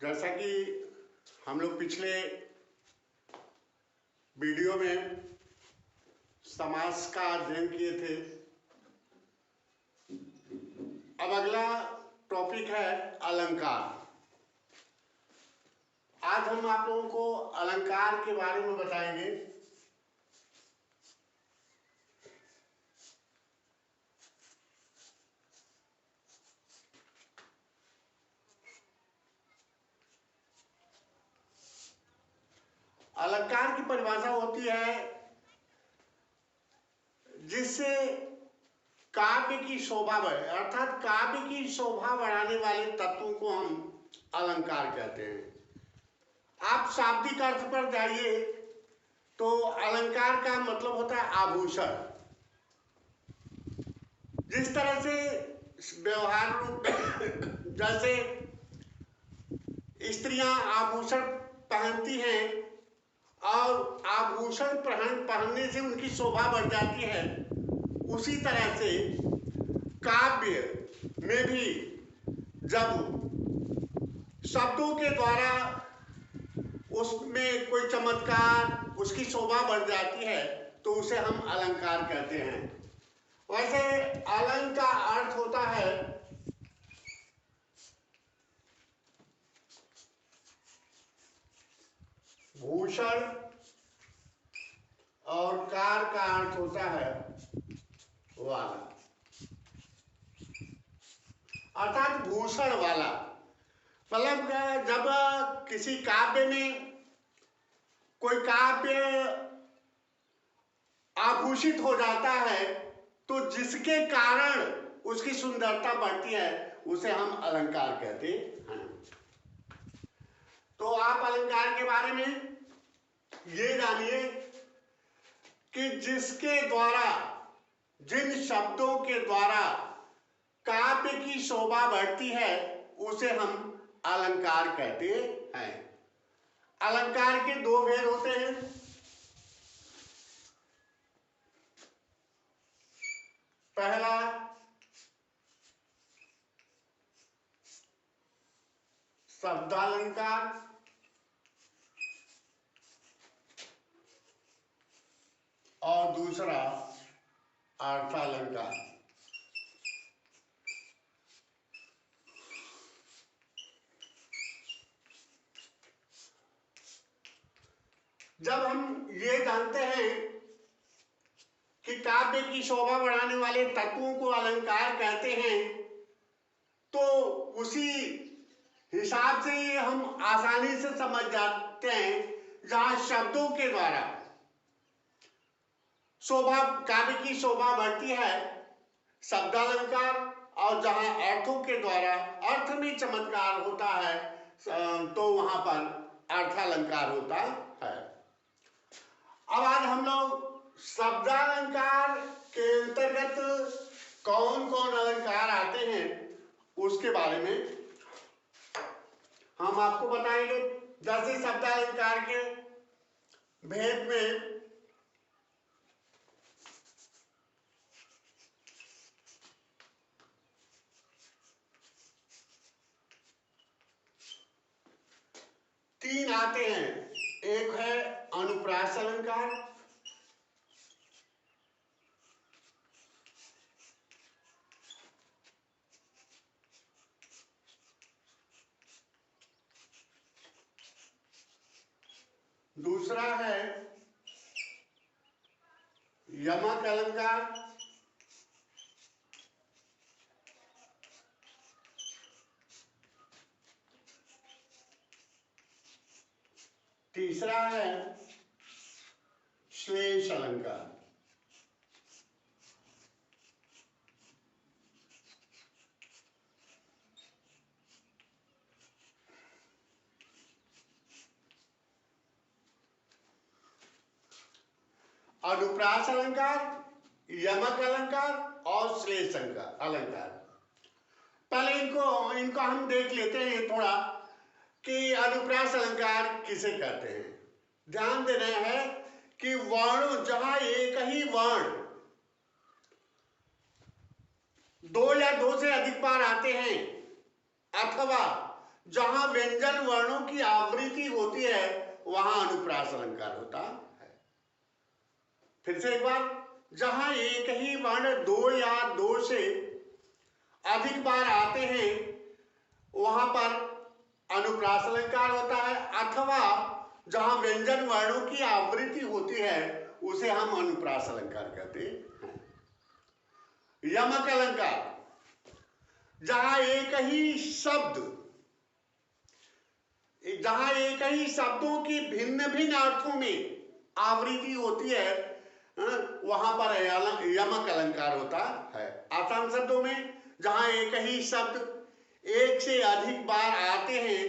जैसा कि हम लोग पिछले वीडियो में समास का अध्ययन किए थे, अब अगला टॉपिक है अलंकार। आज हम आप लोगों को अलंकार के बारे में बताएंगे। अलंकार की परिभाषा होती है जिससे काव्य की शोभा बढ़े, अर्थात काव्य की शोभा बढ़ाने वाले तत्वों को हम अलंकार कहते हैं। आप शाब्दिक अर्थ पर जाइए तो अलंकार का मतलब होता है आभूषण। जिस तरह से व्यवहार रूप जैसे स्त्रियां आभूषण पहनती हैं और आभूषण पहनने से उनकी शोभा बढ़ जाती है, उसी तरह से काव्य में भी जब शब्दों के द्वारा उसमें कोई चमत्कार, उसकी शोभा बढ़ जाती है तो उसे हम अलंकार कहते हैं। वैसे अलंकार का अर्थ होता है भूषण और कार का अर्थ होता है वाला, अर्थात भूषण वाला। मतलब जब किसी काव्य में कोई काव्य आभूषित हो जाता है तो जिसके कारण उसकी सुंदरता बढ़ती है उसे हम अलंकार कहते हैं। तो आप अलंकार के बारे में ये जानिए कि जिसके द्वारा, जिन शब्दों के द्वारा काव्य की शोभा बढ़ती है उसे हम अलंकार कहते हैं। अलंकार के दो भेद होते हैं। पहला शब्दालंकार और दूसरा अर्थालंकार। जब हम ये जानते हैं कि काव्य की शोभा बढ़ाने वाले तत्वों को अलंकार कहते हैं तो उसी हिसाब से हम आसानी से समझ जाते हैं जहां शब्दों के द्वारा शोभा, काव्य की शोभा बढ़ती है, शब्दालंकार, और जहां अर्थों के द्वारा अर्थ में चमत्कार होता है तो वहां पर अर्थालंकार होता है। अब आज हम लोग शब्दालंकार के अंतर्गत कौन कौन अलंकार आते हैं उसके बारे में हम आपको बताएंगे। जैसे शब्दालंकार के भेद में तीन आते हैं। एक है अनुप्रास अलंकार, दूसरा है यमक अलंकार, तीसरा है श्लेष अलंकार। अनुप्रास अलंकार, यमक अलंकार और श्लेष अलंकार। पहले इनको हम देख लेते हैं थोड़ा कि अनुप्रास अलंकार किसे कहते हैं। ध्यान देना है कि वर्ण, जहां एक ही वर्ण दो या दो से अधिक बार आते हैं, अथवा जहां व्यंजन वर्णों की आवृत्ति होती है वहां अनुप्रास अलंकार होता है। फिर से एक बार, जहां एक ही वर्ण दो या दो से अधिक बार आते हैं वहां पर अनुप्रास अलंकार होता है, अथवा जहां व्यंजन वर्णों की आवृत्ति होती है उसे हम अनुप्रास अलंकार कहते हैं। यमक अलंकार, जहां एक ही शब्दों की भिन्न भिन्न अर्थों में आवृत्ति होती है वहां पर यमक अलंकार होता है। आसान शब्दों में, जहां एक ही शब्द एक से अधिक बार आते हैं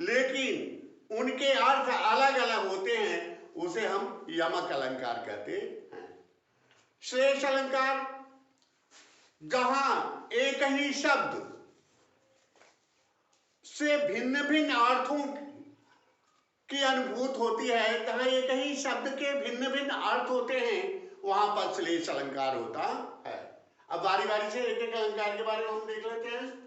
लेकिन उनके अर्थ अलग अलग होते हैं उसे हम यमक अलंकार कहते हैं। श्लेष अलंकार, जहां एक ही शब्द से भिन्न भिन्न अर्थों की अनुभूति होती है, जहां एक ही शब्द के भिन्न भिन्न अर्थ होते हैं वहां पर श्लेष अलंकार होता है। अब बारी बारी से एक एक अलंकार के बारे में हम देख लेते हैं।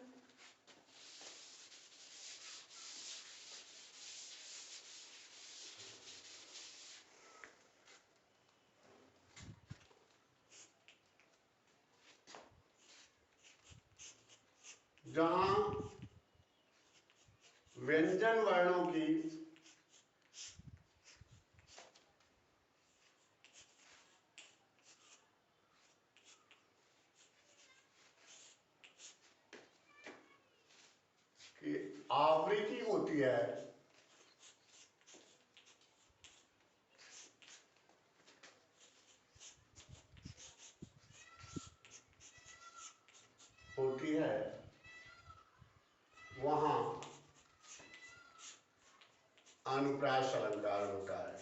जहां व्यंजन वर्णों की आवृत्ति होती है वहां अनुप्रास अलंकार होता है।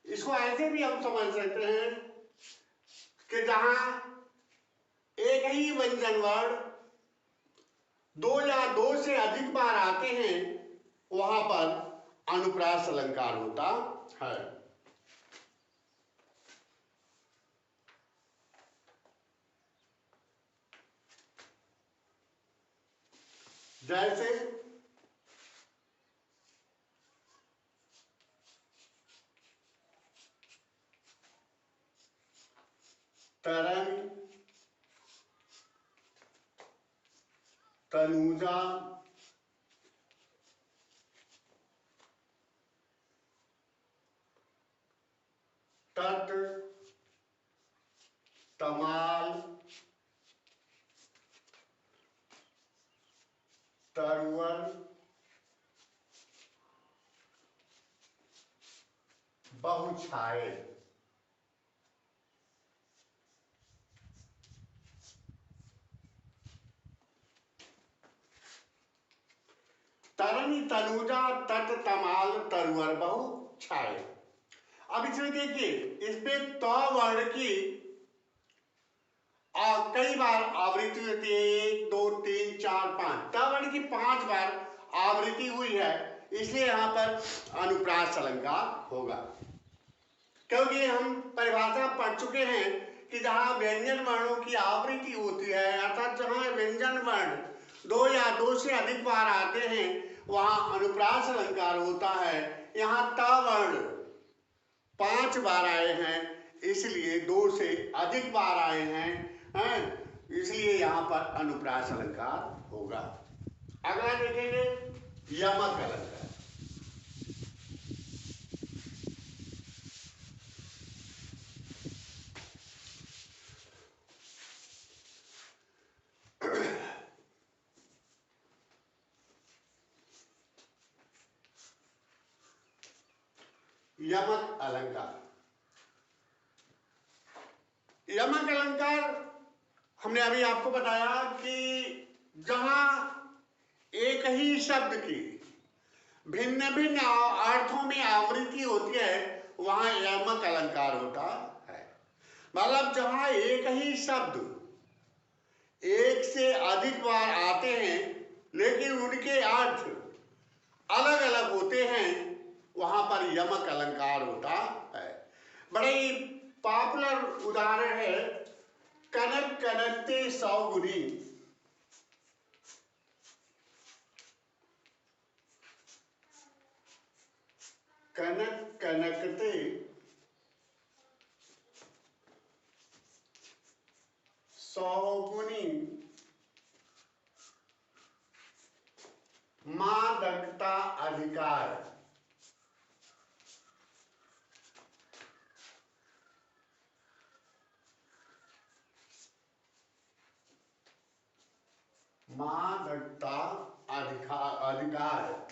इसको ऐसे भी हम समझ सकते हैं कि जहां एक ही व्यंजन वर्ण दो या दो से अधिक बार आते हैं वहां पर अनुप्रास अलंकार होता है। जैसे तरंग, तनुजा, तट, तमाल, तरवर, बहुछाये। तरंग, तनुजा, तट, तमाल, तरवर, बहुछाये। अब इसमें देखिए, इसमें त वर्ण की कई बार आवृत्ति होती है, 1 2 3 4 5, त वर्ण की 5 बार आवृत्ति हुई है, इसलिए यहां पर अनुप्रास अलंकार होगा। क्योंकि हम परिभाषा पढ़ चुके हैं कि जहां व्यंजन वर्णों की आवृत्ति होती है, अर्थात जहां व्यंजन वर्ण दो या दो से अधिक बार आते हैं वहां अनुप्रास अलंकार होता है। यहाँ त वर्ण 5 बार आए हैं, इसलिए 2 से अधिक बार आए हैं, इसलिए यहां पर अनुप्रास अलंकार होगा। अगला देखेंगे यमक अलंकार। यमक अलंकार, यमक अलंकार हमने अभी आपको बताया कि जहां एक ही शब्द की भिन्न भिन्न अर्थों में आवृत्ति होती है वहां यमक अलंकार होता है। मतलब जहां एक ही शब्द अधिक बार आते हैं लेकिन उनके अर्थ अलग अलग होते हैं, वहां पर यमक अलंकार होता है। बड़े ही पॉपुलर उदाहरण है कनक कनकते 100 गुनी। कनक कनकते 100 गुनी मादकता अधिकार। मादकता अधिकार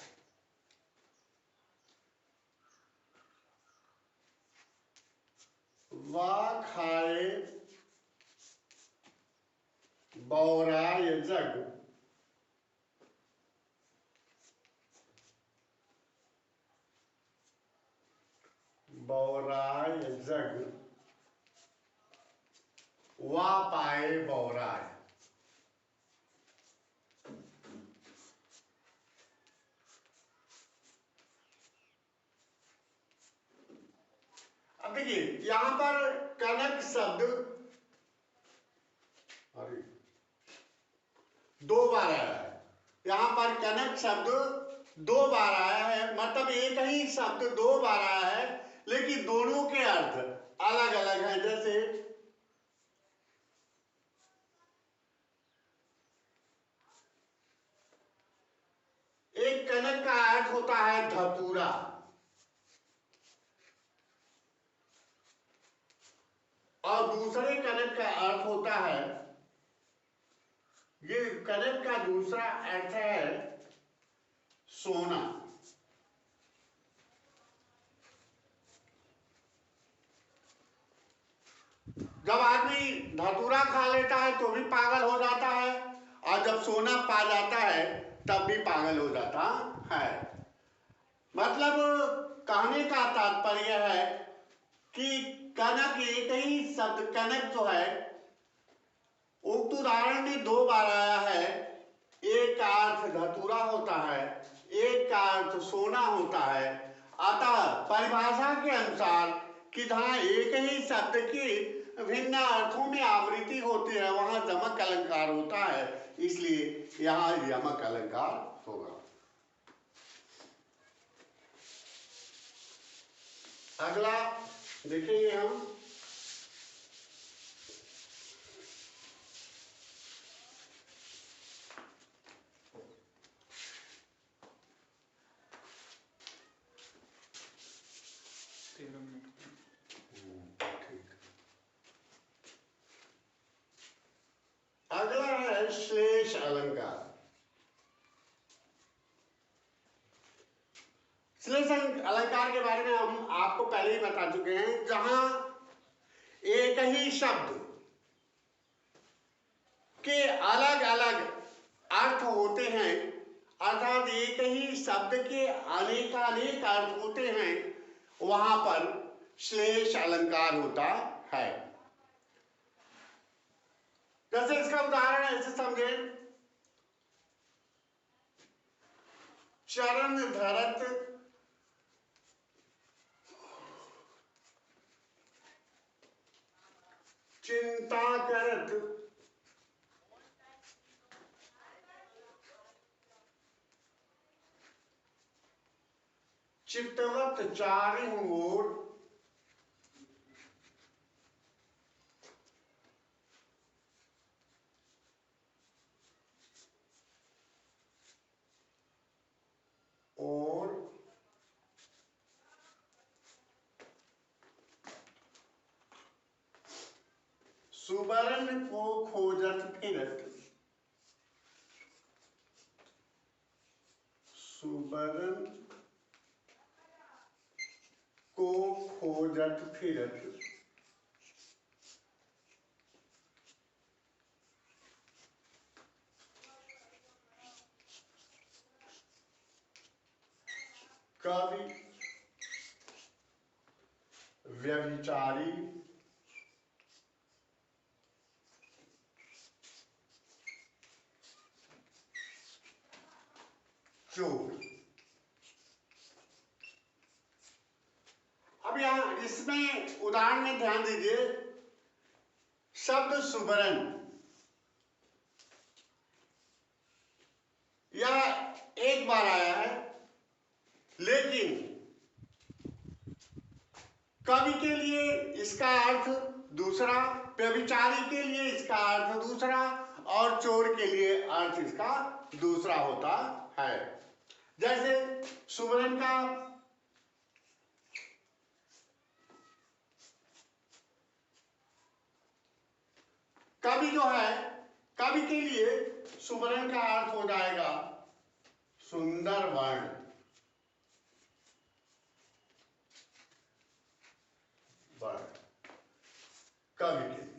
वा खाए बौराय जग। बौराय जग वा पाए बौराय। अब देखिए यहां पर कनक शब्द दो बार आया है। यहां पर कनक शब्द दो बार आया है, मतलब एक ही शब्द दो बार आया है लेकिन दोनों के अर्थ अलग अलग हैं। जैसे एक कनक का अर्थ होता है धतूरा, और दूसरे कनक का अर्थ होता है, ये कनक का दूसरा अर्थ है सोना। जब आदमी धतूरा खा लेता है तो भी पागल हो जाता है, और जब सोना पा जाता है तब भी पागल हो जाता है। मतलब कहने का तात्पर्य है कि कनक एक ही शब्द कनक जो है उक्त उदाहरण में दो बार आया है। एक का अर्थ धतूरा होता है, एक का अर्थ सोना होता है। अतः परिभाषा के अनुसार कि जहां एक ही शब्द की भिन्न अर्थों में आवृत्ति होती है वहां यमक अलंकार होता है, इसलिए यहां यमक अलंकार होगा। अगला देखेंगे हम अगला है श्लेष अलंकार। श्लेष अलंकार के बारे में हम आपको पहले ही बता चुके हैं। जहां एक ही शब्द के अलग अलग अर्थ होते हैं, अर्थात एक ही शब्द के अनेकानेक अर्थ होते हैं, वहां पर श्लेष अलंकार होता है। जैसे इसका उदाहरण ऐसे समझे, चरण धरत चिंता करत चितवत चारिहु ओर और सुवर्ण को खोजत फिरत। सुवर्ण को खोजत फिरत कवि व्यभिचारी चोर। अब यहां इसमें उदाहरण में ध्यान दीजिए, शब्द सुवर्ण, यह एक बार आया है, लेकिन कवि के लिए इसका अर्थ दूसरा, व्यभिचारी के लिए इसका अर्थ दूसरा, और चोर के लिए अर्थ इसका दूसरा होता है। जैसे सुवर्ण का कवि जो है, कवि के लिए सुवर्ण का अर्थ हो जाएगा सुंदर वर्ण, कवि के लिए।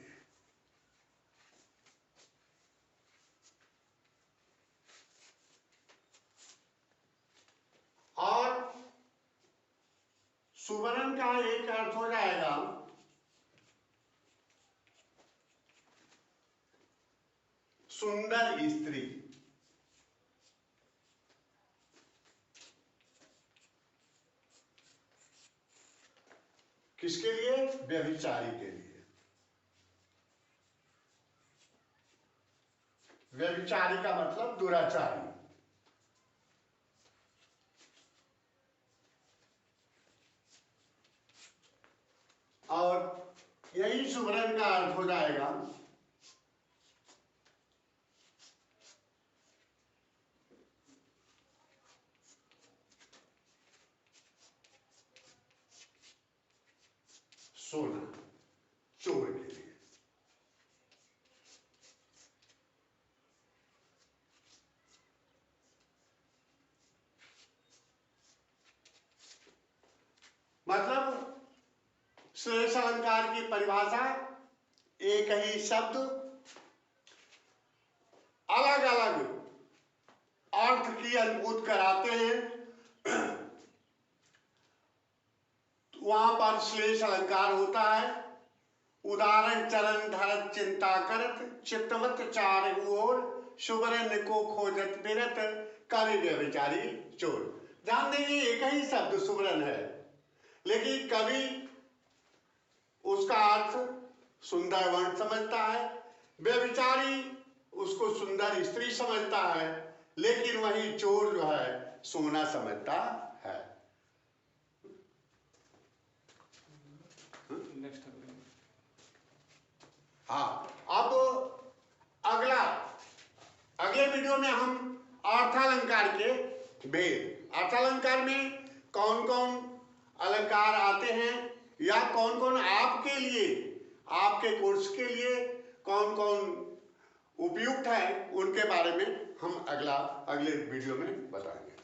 और सुवर्ण का एक अर्थ हो जाएगा सुंदर स्त्री। किसके लिए? व्यभिचारी के लिए। व्यभिचारी का मतलब दुराचारी। और यही सुवर्ण का अर्थ हो जाएगा सोना, चोर के लिए। मतलब श्लेष अलंकार की परिभाषा, एक ही शब्द अलग अलग अर्थ की अनुभूत कराते हैं, वहां पर श्लेष अलंकार होता है। उदाहरण चरण धरत चिंता करत, चित्तवत चार ओर, सुवर्ण को खोजत बिरत, कवि व्यभिचारी चोर। ध्यान देंगे, एक ही शब्द सुवर्ण है, लेकिन कवि उसका अर्थ सुंदर वर्ण समझता है, व्यभिचारी उसको सुंदर स्त्री समझता है, लेकिन वही चोर जो है सोना समझता है। हाँ, अब अगले वीडियो में हम अर्थालंकार के भेद, अर्थालंकार में कौन कौन अलंकार आते हैं, या कौन कौन आपके लिए, आपके कोर्स के लिए कौन कौन उपयुक्त है, उनके बारे में हम अगले वीडियो में बताएंगे।